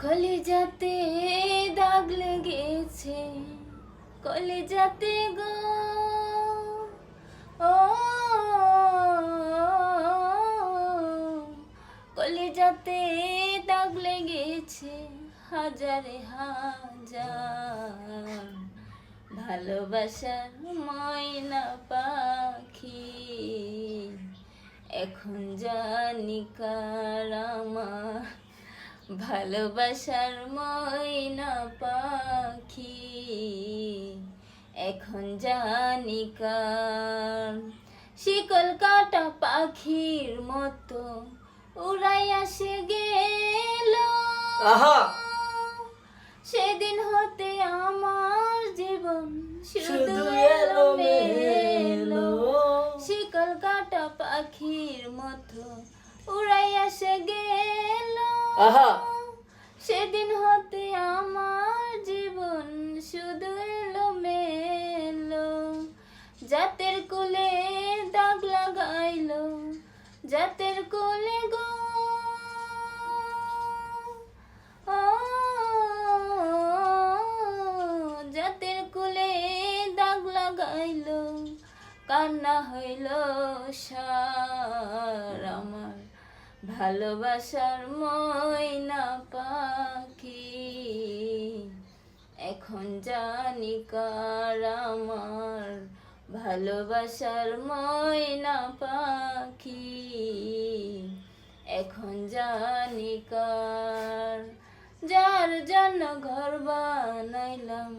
কলিজাতে দাগ লেগেছে, কলিজাতে গো, ও কলিজাতে দাগ লেগেছে হাজারে হাজার, ভালোবাসার ময়না পাখি এখন জানি কার আমার, ভালোবাসার ময়না পাখি এখন জানি কার। শিকল কাটা পাখির মতো উড়াইয়া সে গেল, সেদিন হতে আমার জীবন শুধু এলোমেলো। শিকল কাটা পাখির মতো উড়াইয়া সে গেল, সেদিন হতে আমার জীবন শুধু এলোমেলো। জাতের কোলে দাগ লাগাইলো, জাতের কোলে গো, ও জাতের কোলে দাগ লাগাইলো, কান্না হইল সার আমার, ভালোবাসার ময়না পাখি এখন জানি কার আমার, ভালোবাসার ময়না পাখি এখন জানি কার। যার জন্য ঘর বানাইলাম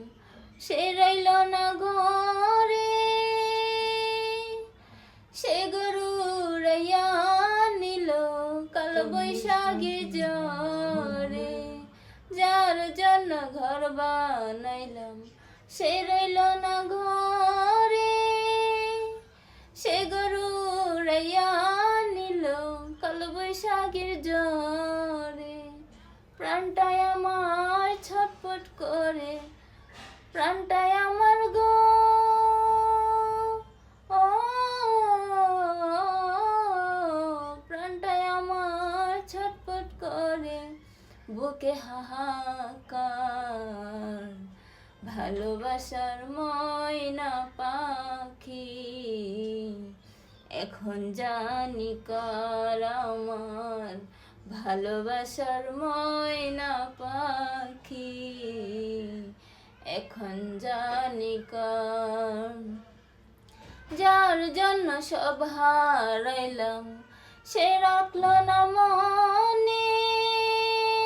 সে রইল না ঘরে, সে গরু উড়াইয়া নিল কাল বৈশাখীর ঝড়ে। যার জন্য ঘর বানাইলাম সে রইল না ঘরে, সে গরু উড়াইয়া নিল কাল বৈশাখীর ঝড়ে। প্রাণটায় আমার ছটফট করে, প্রাণটায় আমার গো, ও প্রাণটায় আমার ছটফট করে, বুকে হাহাকার, ভালোবাসার ময়না পাখি এখন জানি কার আমার, ভালোবাসার ময়না পাখি এখন জানি কার। যার জন্য সব হারাইলাম সে রাখল না মনে,